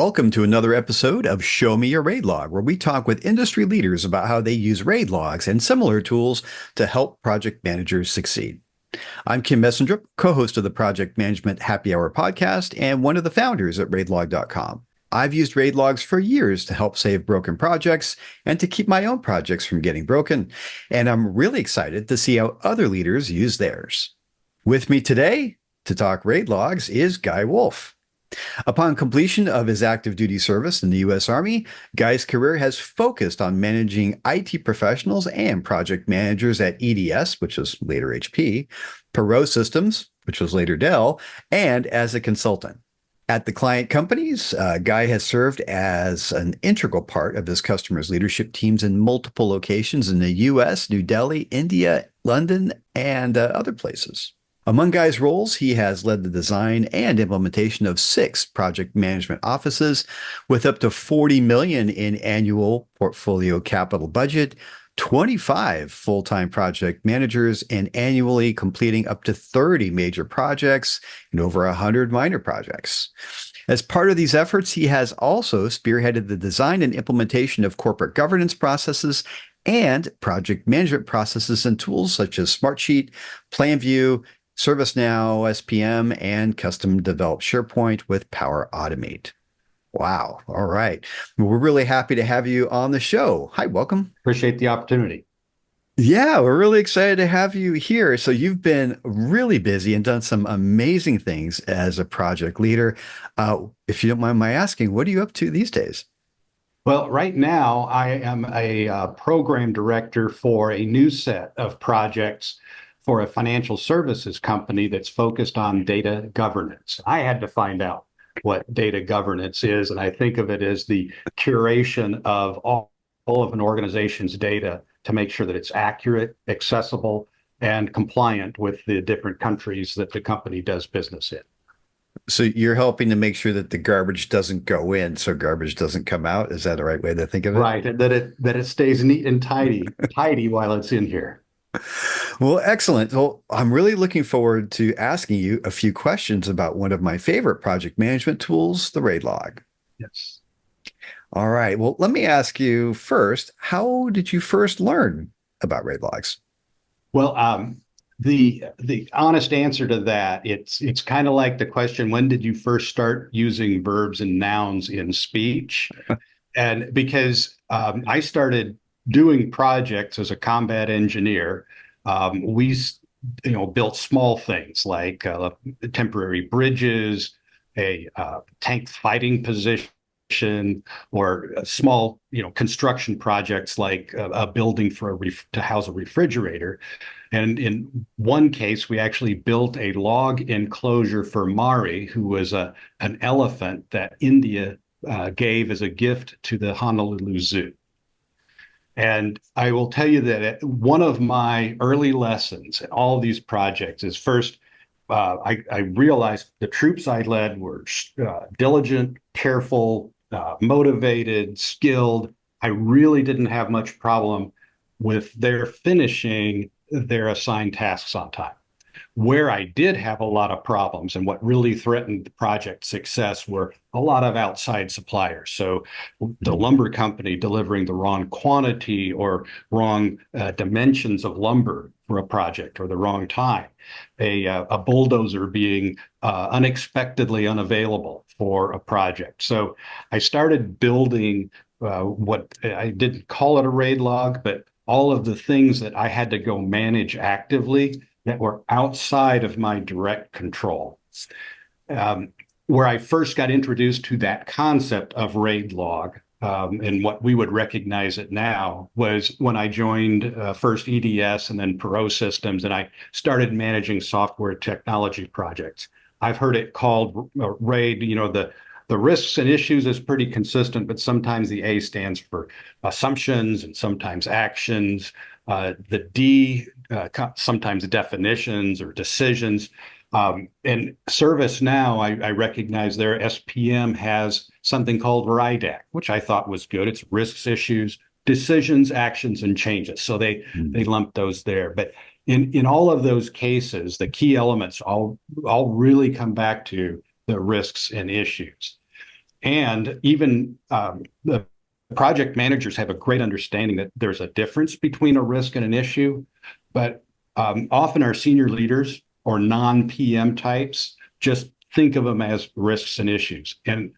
Welcome to another episode of Show Me Your RAIDLOG, where we talk with industry leaders about how they use RAID logs and similar tools to help project managers succeed. I'm Kim Essendrup, co-host of the Project Management Happy Hour podcast and one of the founders at raidlog.com. I've used RAID logs for years to help save broken projects and to keep my own projects from getting broken, and I'm really excited to see how other leaders use theirs. With me today to talk RAID logs is Guy Wolf. Upon completion of his active duty service in the U.S. Army, Guy's career has focused on managing IT professionals and project managers at EDS, which was later HP, Perot Systems, which was later Dell, and as a consultant. At the client companies, Guy has served as an integral part of his customers' leadership teams in multiple locations in the U.S., New Delhi, India, London, and other places. Among Guy's roles, he has led the design and implementation of 6 project management offices with up to $40 million in annual portfolio capital budget, 25 full-time project managers, and annually completing up to 30 major projects and over 100 minor projects. As part of these efforts, he has also spearheaded the design and implementation of corporate governance processes and project management processes and tools such as Smartsheet, Planview, ServiceNow SPM, and custom developed SharePoint with Power Automate. Wow. All right. We're really happy to have you on the show. Hi, welcome. Appreciate the opportunity. Yeah, we're really excited to have you here. So you've been really busy and done some amazing things as a project leader. If you don't mind my asking, what are you up to these days? Well, right now I am a program director for a new set of projects for a financial services company that's focused on data governance. I had to find out what data governance is, and I think of it as the curation of all of an organization's data to make sure that it's accurate, accessible, and compliant with the different countries that the company does business in. So you're helping to make sure that the garbage doesn't go in, so garbage doesn't come out. Is that the right way to think of it? Right, and that it stays neat and tidy while it's in here. Well, excellent. Well, I'm really looking forward to asking you a few questions about one of my favorite project management tools, the RAIDLOG. Yes. All right. Well, let me ask you first, how did you first learn about RAID logs? Well, the honest answer to that, it's kind of like the question, when did you first start using verbs and nouns in speech? And because I started doing projects as a combat engineer, we built small things like temporary bridges, a tank fighting position, or small construction projects like a building for to house a refrigerator. And in one case, we actually built a log enclosure for Mari, who was an elephant that India gave as a gift to the Honolulu Zoo. And I will tell you that one of my early lessons in all of these projects is first, I realized the troops I led were diligent, careful, motivated, skilled. I really didn't have much problem with their finishing their assigned tasks on time. Where I did have a lot of problems and what really threatened the project success were a lot of outside suppliers. So the lumber company delivering the wrong quantity or wrong dimensions of lumber for a project, or the wrong time, a bulldozer being unexpectedly unavailable for a project. So I started building what I didn't call it a RAID log, but all of the things that I had to go manage actively that were outside of my direct control. Where I first got introduced to that concept of RAID log, and what we would recognize it now, was when I joined first EDS and then Perot Systems, and I started managing software technology projects. I've heard it called RAID. The risks and issues is pretty consistent, but sometimes the A stands for assumptions and sometimes actions. The D, sometimes definitions or decisions. And ServiceNow, I recognize their SPM has something called R.A.I.D, which I thought was good. It's risks, issues, decisions, actions, and changes. So they lump those there. But in all of those cases, the key elements all really come back to the risks and issues. And even the project managers have a great understanding that there's a difference between a risk and an issue, but often our senior leaders or non-PM types just think of them as risks and issues. And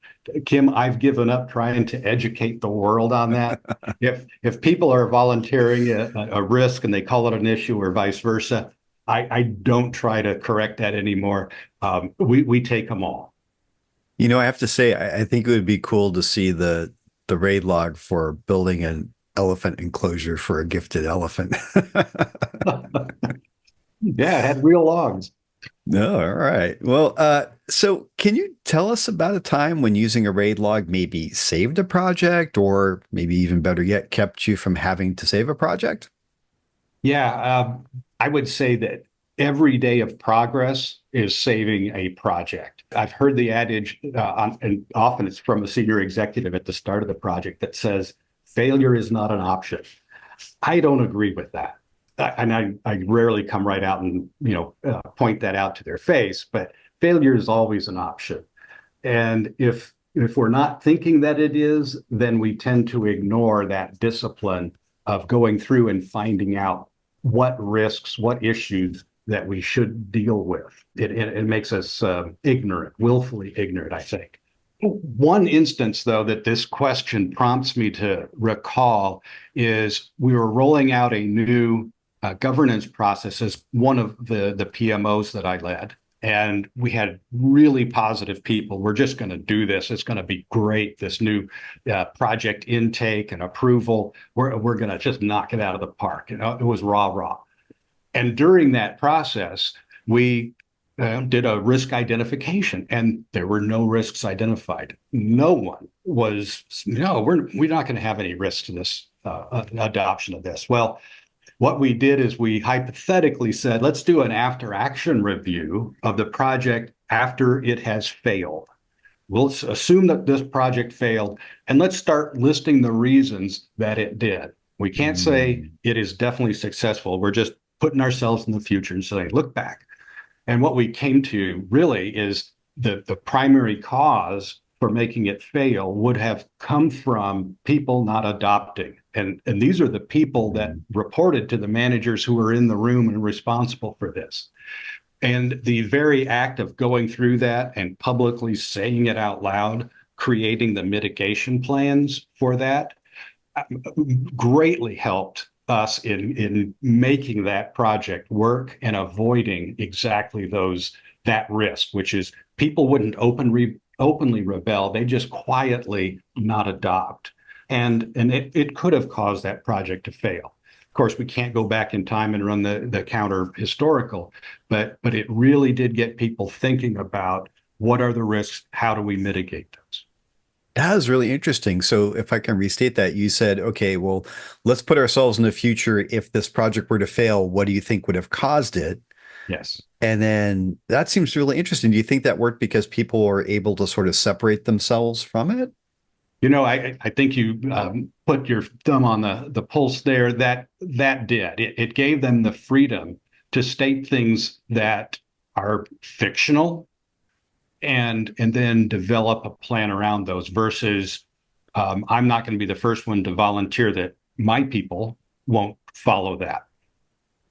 Kim, I've given up trying to educate the world on that. If people are volunteering a risk and they call it an issue or vice versa, I don't try to correct that anymore. We take them all. I have to say, I think it would be cool to see the RAID log for building an elephant enclosure for a gifted elephant. Yeah, it had real logs. No, all right. Well, so can you tell us about a time when using a RAID log maybe saved a project, or maybe even better yet, kept you from having to save a project? Yeah, I would say that every day of progress is saving a project. I've heard the adage, and often it's from a senior executive at the start of the project that says, failure is not an option. I don't agree with that. And I rarely come right out and point that out to their face, but failure is always an option. And if we're not thinking that it is, then we tend to ignore that discipline of going through and finding out what risks, what issues that we should deal with. It makes us ignorant, willfully ignorant, I think. One instance, though, that this question prompts me to recall is we were rolling out a new governance process as one of the PMOs that I led. And we had really positive people. We're just going to do this. It's going to be great. This new project intake and approval, we're going to just knock it out of the park. It was rah. And during that process, we did a risk identification, and there were no risks identified. No one was, no, we're not going to have any risks to this adoption of this. Well, what we did is we hypothetically said, let's do an after action review of the project after it has failed. We'll assume that this project failed, and let's start listing the reasons that it did. We can't say it is definitely successful. We're just putting ourselves in the future and saying, look back. And what we came to really is the primary cause for making it fail would have come from people not adopting. And these are the people that reported to the managers who were in the room and responsible for this. And the very act of going through that and publicly saying it out loud, creating the mitigation plans for that, greatly helped us in making that project work and avoiding exactly that risk, which is people wouldn't openly rebel. They just quietly not adopt. And it could have caused that project to fail. Of course, we can't go back in time and run the counter historical, but it really did get people thinking about what are the risks, how do we mitigate those? That was really interesting. So if I can restate that, you said, okay, well, let's put ourselves in the future. If this project were to fail, what do you think would have caused it? Yes. And then that seems really interesting. Do you think that worked because people were able to sort of separate themselves from it? I think you put your thumb on the pulse there. That did. It gave them the freedom to state things that are fictional and then develop a plan around those versus I'm not going to be the first one to volunteer that my people won't follow that.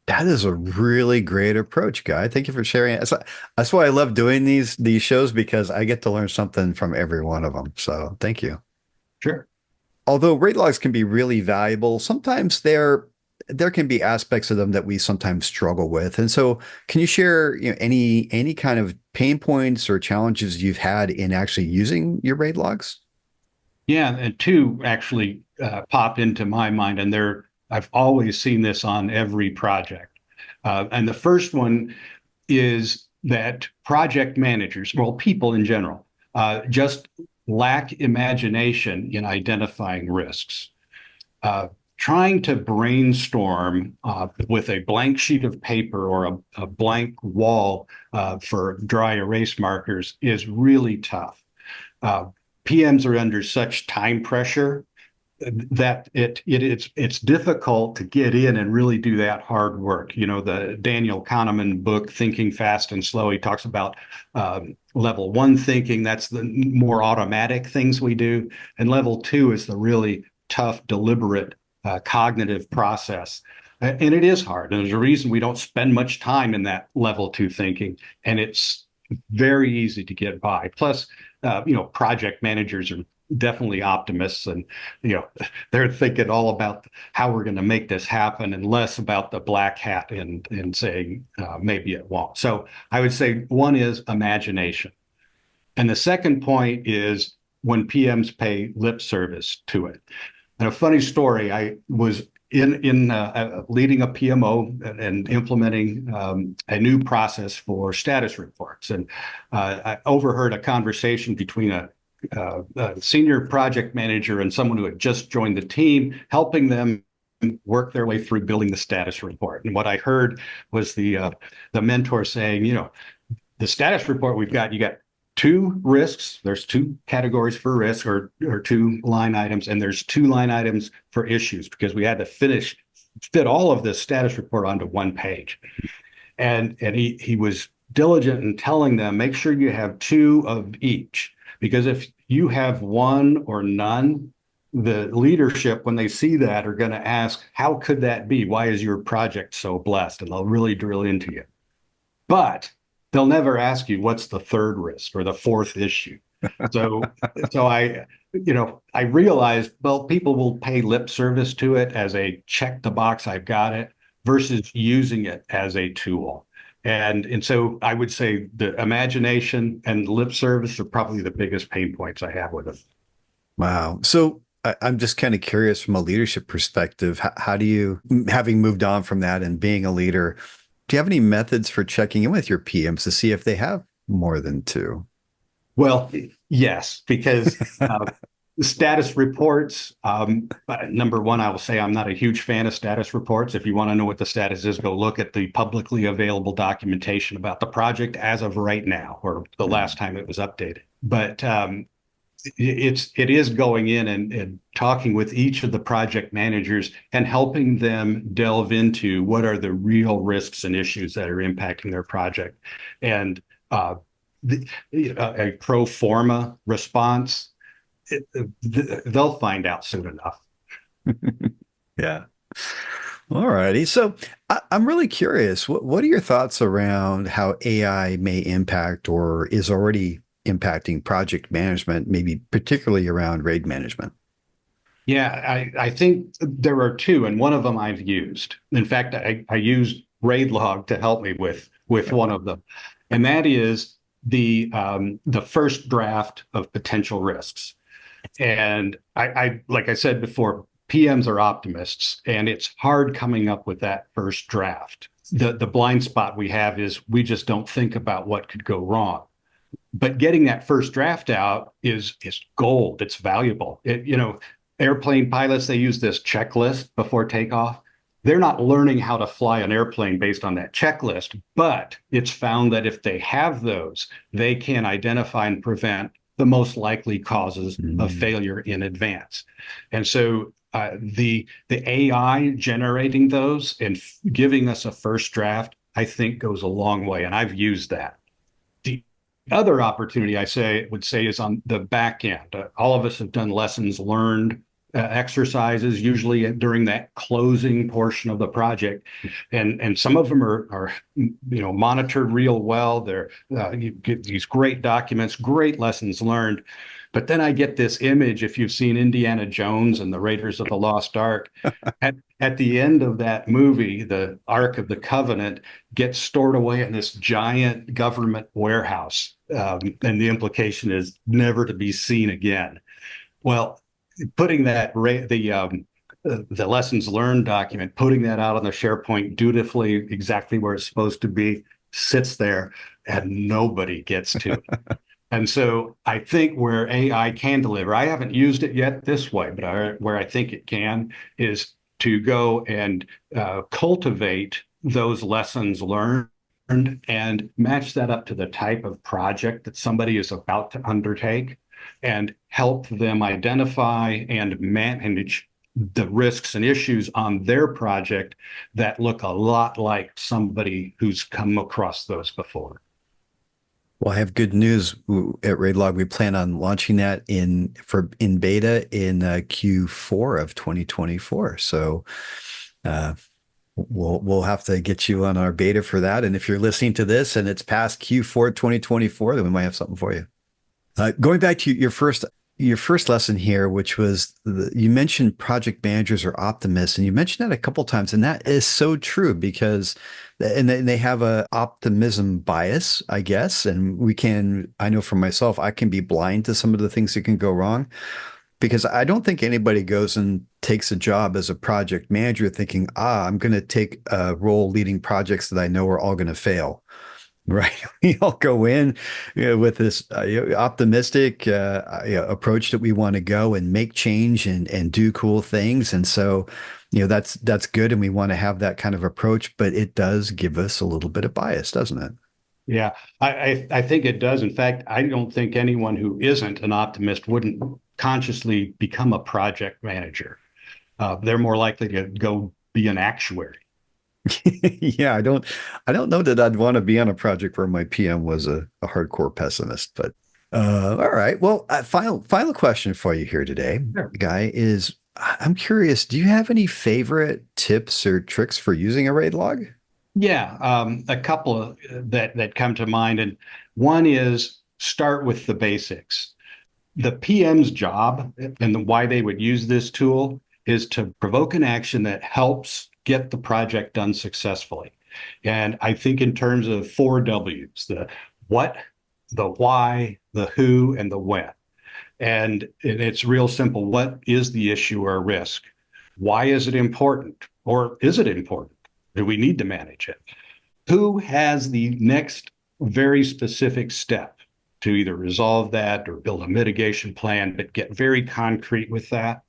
That is a really great approach, Guy. Thank you for sharing it. That's why I love doing these shows, because I get to learn something from every one of them. So thank you. Sure. Although RAID logs can be really valuable, sometimes there can be aspects of them that we sometimes struggle with. And so can you share, any kind of pain points or challenges you've had in actually using your RAID logs? Yeah, and two actually pop into my mind, and I've always seen this on every project. And the first one is that project managers, well, people in general, just lack imagination in identifying risks. Trying to brainstorm with a blank sheet of paper or a blank wall for dry erase markers is really tough. PMs are under such time pressure that it's difficult to get in and really do that hard work. You know, the Daniel Kahneman book, Thinking Fast and Slow, he talks about level one thinking. That's the more automatic things we do. And level two is the really tough, deliberate cognitive process. And it is hard. And there's a reason we don't spend much time in that level two thinking. And it's very easy to get by. Plus, project managers are definitely optimists, and they're thinking all about how we're going to make this happen and less about the black hat and saying maybe it won't. So I would say one is imagination, and the second point is when PMs pay lip service to it. And a funny story, I was in leading a PMO and implementing a new process for status reports, and I overheard a conversation between a senior project manager and someone who had just joined the team, helping them work their way through building the status report. And what I heard was the mentor saying, the status report we've got, you got two risks. There's two categories for risk, or two line items, and there's two line items for issues, because we had to fit all of this status report onto one page. And he was diligent in telling them, make sure you have two of each. Because if you have one or none, the leadership, when they see that, are going to ask, how could that be? Why is your project so blessed? And they'll really drill into you. But they'll never ask you, what's the third risk or the fourth issue? So I realized, well, people will pay lip service to it as a check the box, I've got it, versus using it as a tool. And so I would say the imagination and lip service are probably the biggest pain points I have with it. Wow. So I'm just kind of curious from a leadership perspective, how do you, having moved on from that and being a leader, do you have any methods for checking in with your PMs to see if they have more than two? Well, yes, because status reports, number one, I will say I'm not a huge fan of status reports. If you want to know what the status is, go look at the publicly available documentation about the project as of right now, or the last time it was updated. But it is going in and talking with each of the project managers and helping them delve into what are the real risks and issues that are impacting their project. And a pro forma response, they'll find out soon enough. Yeah. All righty. So I'm really curious. What are your thoughts around how AI may impact or is already impacting project management, maybe particularly around RAID management? Yeah, I think there are two, and one of them I've used. In fact, I used RAIDLOG to help me with one of them, and that is the first draft of potential risks. And I like I said before, PMs are optimists, and it's hard coming up with that first draft. The blind spot we have is we just don't think about what could go wrong. But getting that first draft out is gold. It's valuable. Airplane pilots, they use this checklist before takeoff. They're not learning how to fly an airplane based on that checklist, but it's found that if they have those, they can identify and prevent the most likely causes of failure in advance. And so the AI generating those and giving us a first draft, I think goes a long way. And I've used that. The other opportunity would say is on the back end. All of us have done lessons learned exercises, usually during that closing portion of the project, and some of them are monitored real well. You get these great documents, great lessons learned. But then I get this image, if you've seen Indiana Jones and the Raiders of the Lost Ark, at the end of that movie, the Ark of the Covenant gets stored away in this giant government warehouse. And the implication is never to be seen again. Well, putting the lessons learned document, putting that out on the SharePoint dutifully, exactly where it's supposed to be, sits there and nobody gets to it. And so I think where AI can deliver, I haven't used it yet this way, but where I think it can is to go and cultivate those lessons learned and match that up to the type of project that somebody is about to undertake. and help them identify and manage the risks and issues on their project that look a lot like somebody who's come across those before. Well, I have good news at RAIDLOG. We plan on launching that in beta in Q4 of 2024. So uh, we'll have to get you on our beta for that. And if you're listening to this and it's past Q4 2024, then we might have something for you. Going back to your first lesson here, which was you mentioned project managers are optimists, and you mentioned that a couple of times, and that is so true because they have a optimism bias, I guess, and I know for myself, I can be blind to some of the things that can go wrong because I don't think anybody goes and takes a job as a project manager thinking, I'm going to take a role leading projects that I know are all going to fail. Right. We all go in with this optimistic approach that we want to go and make change and do cool things. And so, that's good. And we want to have that kind of approach, but it does give us a little bit of bias, doesn't it? Yeah, I think it does. In fact, I don't think anyone who isn't an optimist wouldn't consciously become a project manager. They're more likely to go be an actuary. Yeah, I don't know that I'd want to be on a project where my PM was a hardcore pessimist, but all right. Well, final question for you here today, Sure. Guy, is I'm curious, do you have any favorite tips or tricks for using a RAID log? Yeah, a couple of that come to mind, and one is start with the basics. The PM's job and why they would use this tool is to provoke an action that helps get the project done successfully. And I think in terms of 4 Ws, the what, the why, the who, and the when. And it's real simple. What is the issue or risk? Why is it important? Or is it important? Do we need to manage it? Who has the next very specific step to either resolve that or build a mitigation plan, but get very concrete with that?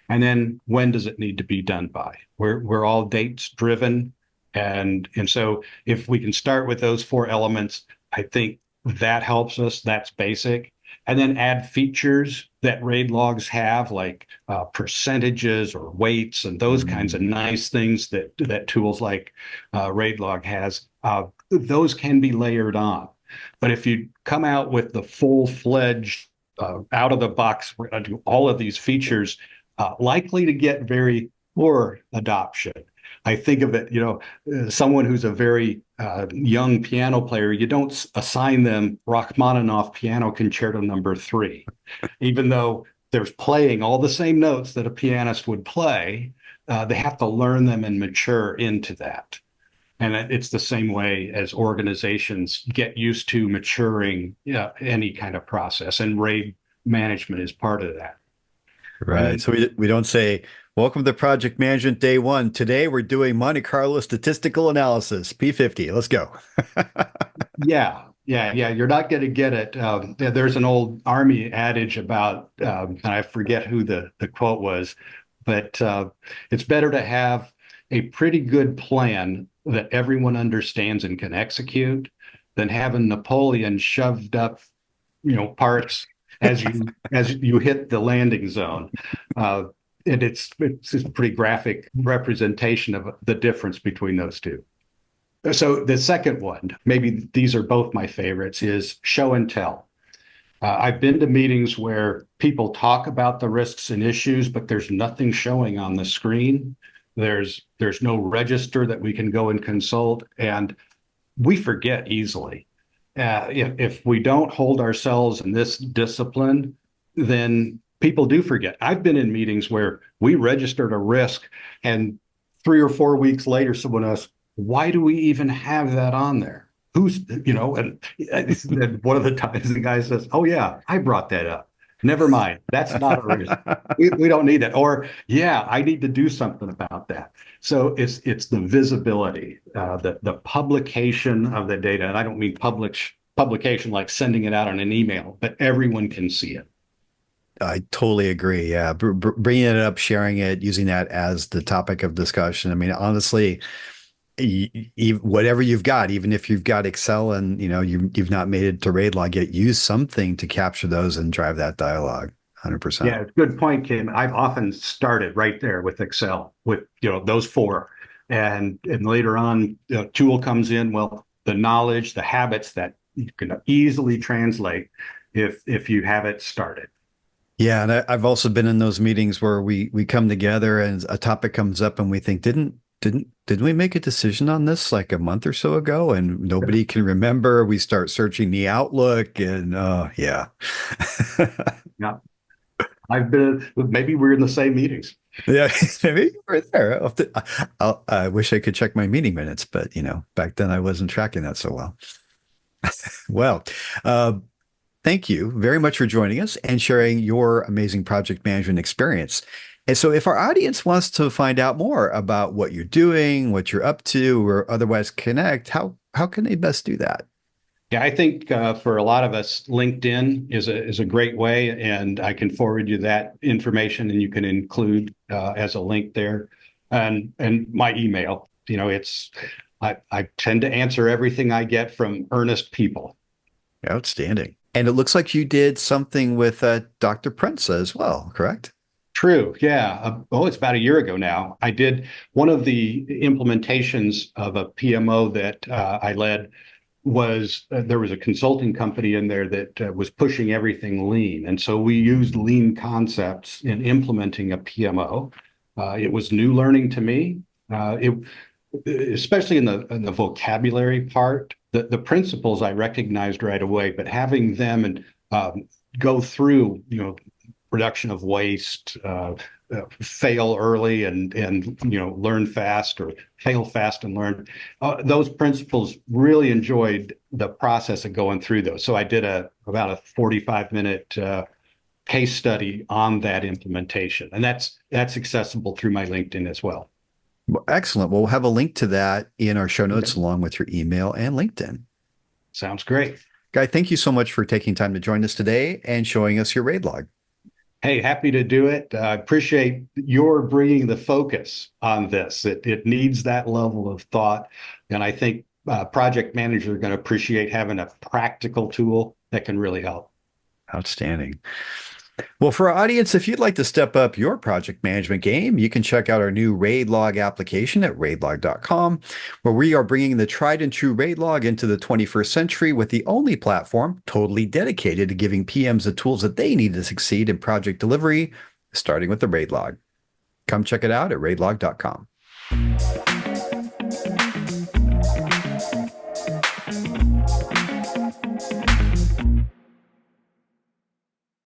And then when does it need to be done by? We're all dates driven. And so if we can start with those 4 elements, I think that helps us. That's basic. And then add features that RAID logs have, like percentages or weights and those kinds of nice things that tools like RAID log has. Those can be layered on. But if you come out with the full-fledged, out of the box, we're going to do all of these features, likely to get very poor adoption. I think of it, someone who's a very young piano player, you don't assign them Rachmaninoff Piano Concerto No. 3, even though they're playing all the same notes that a pianist would play. They have to learn them and mature into that. And it's the same way as organizations get used to maturing any kind of process, and RAID management is part of that. Right. So we don't say, welcome to Project Management Day 1. Today we're doing Monte Carlo statistical analysis, P50. Let's go. Yeah. You're not going to get it. There's an old Army adage about, and I forget who the quote was, but it's better to have a pretty good plan that everyone understands and can execute than having Napoleon shoved up, parts as you hit the landing zone. And it's a pretty graphic representation of the difference between those two. So the second one, maybe these are both my favorites, is show and tell. I've been to meetings where people talk about the risks and issues, but there's nothing showing on the screen. There's no register that we can go and consult, and we forget easily. If we don't hold ourselves in this discipline, then people do forget. I've been in meetings where we registered a risk, and 3 or 4 weeks later, someone asks, why do we even have that on there? And one of the times the guy says, oh yeah, I brought that up. Never mind. That's not a risk. We don't need it. Or, yeah, I need to do something about that. So it's the visibility, the publication of the data. And I don't mean publication like sending it out on an email, but everyone can see it. I totally agree. Yeah. Bringing it up, sharing it, using that as the topic of discussion. I mean, honestly, whatever you've got, even if you've got Excel and you've not made it to RAIDLOG yet, use something to capture those and drive that dialogue. 100%. Yeah, good point, Kim. I've often started right there with Excel, with those four, and later on, tool comes in. Well, the knowledge, the habits that you can easily translate if you have it started. Yeah, and I've also been in those meetings where we come together and a topic comes up and we think, didn't we make a decision on this like a month or so ago? And nobody can remember. We start searching the Outlook and yeah. Yeah, I've been. Maybe we're in the same meetings. Yeah, maybe we're there. I wish I could check my meeting minutes, but back then I wasn't tracking that so well. Well, uh, thank you very much for joining us and sharing your amazing project management experience. And so, if our audience wants to find out more about what you're doing, what you're up to, or otherwise connect, how can they best do that? Yeah, I think for a lot of us, LinkedIn is a great way, and I can forward you that information, and you can include as a link there, and my email. I tend to answer everything I get from earnest people. Outstanding. And it looks like you did something with Dr. Prince as well, correct? True. Yeah. It's about a year ago now. I did one of the implementations of a PMO that I led was there was a consulting company in there that was pushing everything lean. And so we used lean concepts in implementing a PMO. It was new learning to me. Especially in the vocabulary part, the principles I recognized right away, but having them and go through, reduction of waste, fail early and learn fast, or fail fast and learn. Those principles, really enjoyed the process of going through those. So I did about a 45-minute case study on that implementation, and that's accessible through my LinkedIn as well. Well, excellent. Well, we'll have a link to that in our show notes Okay. along with your email and LinkedIn. Sounds great. Guy, thank you so much for taking time to join us today and showing us your RAID log. Hey, happy to do it. I appreciate your bringing the focus on this. It needs that level of thought. And I think project managers are going to appreciate having a practical tool that can really help. Outstanding. Well, for our audience, if you'd like to step up your project management game, you can check out our new RAIDLOG application at raidlog.com, where we are bringing the tried and true RAIDLOG into the 21st century with the only platform totally dedicated to giving PMs the tools that they need to succeed in project delivery, starting with the RAIDLOG. Come check it out at raidlog.com.